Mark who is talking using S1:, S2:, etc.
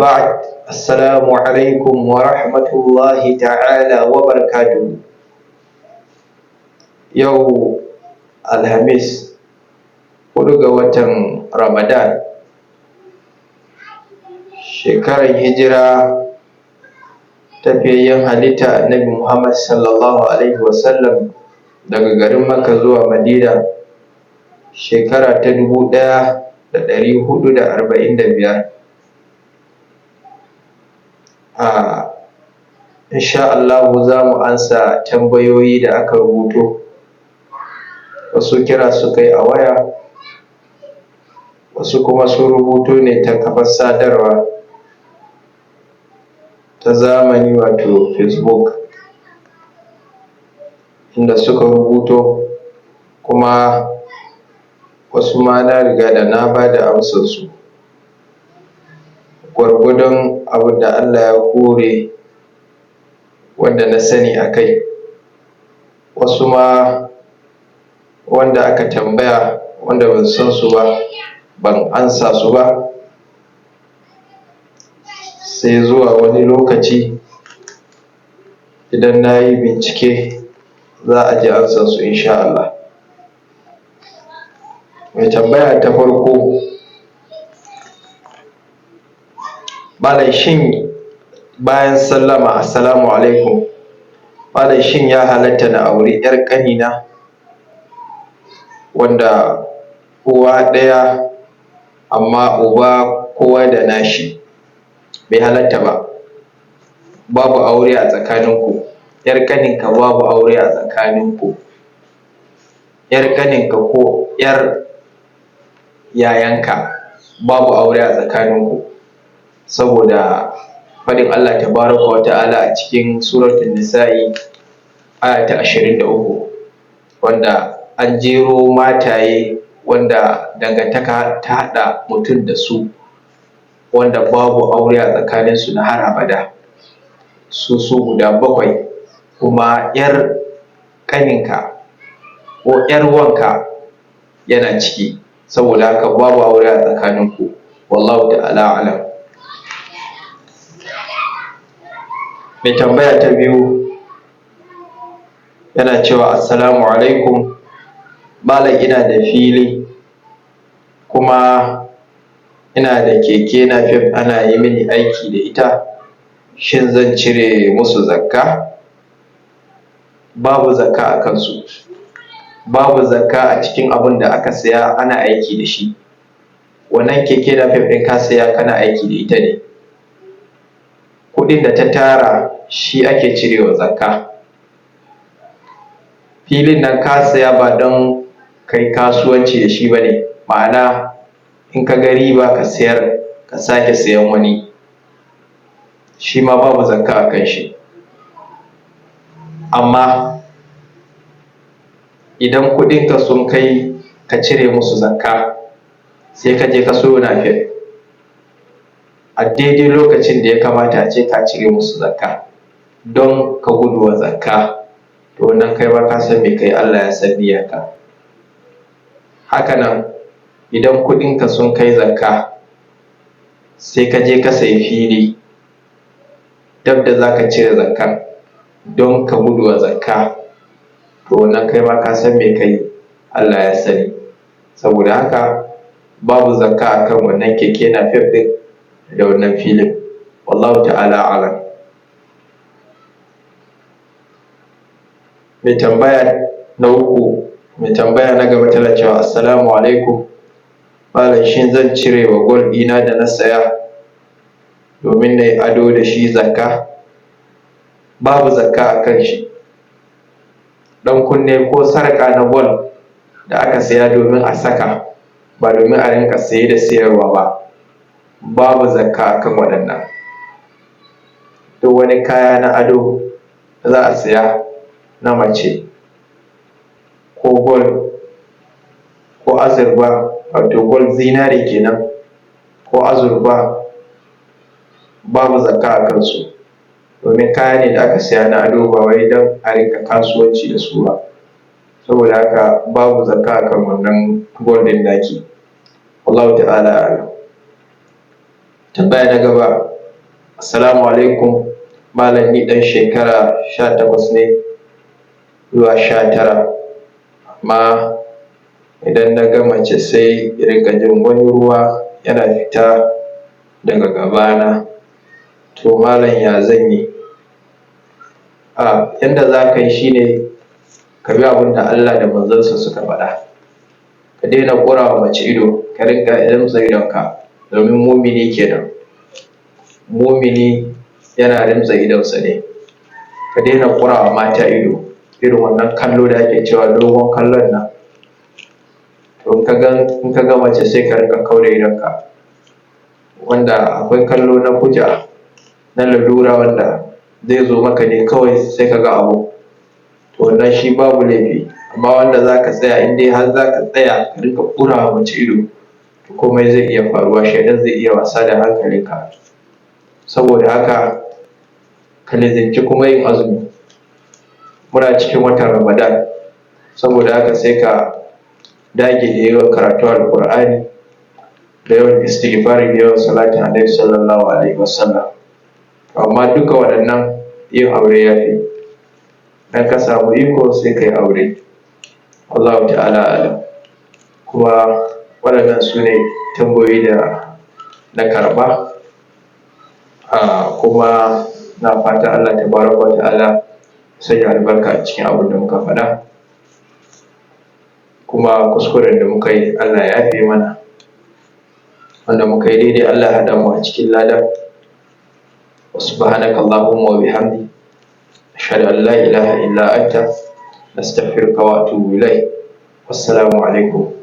S1: بعد السلام عليكم ورحمة الله تعالى وبركاته. يوم الخميس 4 ga watan Ramadan shekarar hijira ta fiyayyen halitta Annabi Muhammad sallallahu alaihi wasallam daga garin Makka zuwa Madina shekara ta 1445. Insha Allah za mu ansa tambayoyi da aka rubuto, wasu kira suka yi a waya, wasu kuma sun rubuto ne ta kafar sadarwa ta zamani wato Facebook, inda suka rubuto kuma wasu ma na riga da na ba da amsarsu gwargwadon abin da Allah ya hore wanda na sani a kai. Wasu ma wanda aka tambaya wanda ban san su ba ban ansa su ba, sai zuwa wani lokaci idan na yi bincike za a ji amsarsu insha Allah. Mai tambaya ta farko, Malam shin bayan sallama assalamu alaikum, Malam shin ya halatta na auri 'yar ƙanina wanda uwa ɗaya amma uba kowa da nashi? Bai halatta ba, babu aure a tsakaninku. 'Yar ƙaninka babu aure a tsakaninku. 'Yar ƙaninka ko 'yar yayanka babu aure a tsakaninku, saboda faɗin Allah tabaraka wa ta'ala a cikin suratul nisa'i aya ta 23, wanda an jero mataye wanda dangantaka ta haɗa mutum da su, wanda babu aure a tsakaninsu na har abada, su guda 7, kuma 'yar ƙaninka ko 'yar wanka yana ciki, saboda haka babu aure a tsakaninku. Wallahu ta'ala a'lam. Mai tambaya ta biyu yana cewa assalamu alaikum, Malam ina da fili kuma ina da keke napep ana yi mini aiki da ita, shin zan cire musu zakka? Babu zakka a kansu, babu zakka a cikin abin da aka saya ana aiki da shi. Wannan keke napep ɗin ka saya kana aiki da ita ne, kuɗin da ta tara shi ake cirewa zakka. Filin nan ka saya ba don kai kasuwanci da shi ba ne, ma'ana in ka ga riba ka sayar ka sake sayan wani, shi ma babu zakka a kan shi. Amma idan kuɗinka sun kai ka cire musu zakka, sai ka je ka siyo napep a daidai lokacin da ya kamata a ce ka cire musu zakka don ka gudu wa zakka, to wannan kai ma ka san me kai, Allah ya san niyyarka. Haka nan idan kuɗinka sun kai zakka sai ka je ka sayi fili dab da za ka cire zakka don ka gudu wa zakka, to wannan kai ma ka san me kai, Allah ya sani. Saboda haka babu zakka akan wannan keke napep ɗin da wannan filin. Wallahu ta'ala a'lam. Mai tambaya na uku, mai tambaya na gaba tana cewa assalamu alaikum, Malam shin zan cire wa gold ɗina da na saya domin na yi ado da shi zakka? Babu zakka a kan shi. Ɗan kunne ko sarƙa na gold da aka saya domin a saka, ba domin a rinƙa saye da sayarwa ba, babu zakka a kan waɗannan. Duk wani kaya na ado da za a saya na mace ko gold ko azurfa, wato gold zinare kenan, ko azurfa, babu zakka a kansu, domin kaya ne da aka saya na ado ba wai don a rinƙa kasuwanci da su ba. Saboda haka babu zakka a kan wannan gold ɗin naki. Wallahu ta'ala a'lam. Tambaya na gaba, assalamu alaikum malam, ni ɗan shekara 18 ne zuwa 19, amma idan na ga mace sai in riƙa jin wani ruwa yana fita daga gabana, to malam ya zan yi? Yanda za ka yi shi ne ka bi abin da Allah da manzonsa suka faɗa, ka daina ƙura wa mace ido, ka rinƙa rintsa idonka, domin mumini kenan, mumini yana rintsa idonsa ne. Ka daina ƙura wa mata ido, irin wannan kallo da ake cewa dogon kallon nan, to in ka ga mace sai ka rinƙa kau da idonka, wanda akwai kallo na fuja, na lalura, wanda zai zo maka ne kawai sai ka ga abu, to wannan shi babu laifi. Amma wanda za ka tsaya, in dai har za ka tsaya ka rinƙa ƙura wa mace ido, to komai zai iya faruwa, shaiɗan zai iya wasa da hankalinka. Saboda haka ka lizimci kuma yin azumi, muna cikin watan Ramadan, saboda haka sai ka dage da yawan karatun Alƙur'ani, da yawan istighfari, da yawan salatin Annabi sallallahu alaihi wasallam. Amma duka waɗannan yin aure ya fi, idan ka samu iko sai ka yi aure, Allahu ta'ala a'lam. Kuma waɗannan su ne tambayoyi da na karɓa, kuma na fata Allah tabaraka wa ta'ala ya sanya albarka a cikin abin da muka faɗa, kuma kuskuren da muka yi Allah ya yafe mana, wanda muka yi daidai Allah ya haɗa mu a cikin ladan. Subhanaka Allahumma wa bihamdik, ashhadu an la ilaha illa anta, nastaghfiruka wa atubu ilayk. Wassalamu alaikum.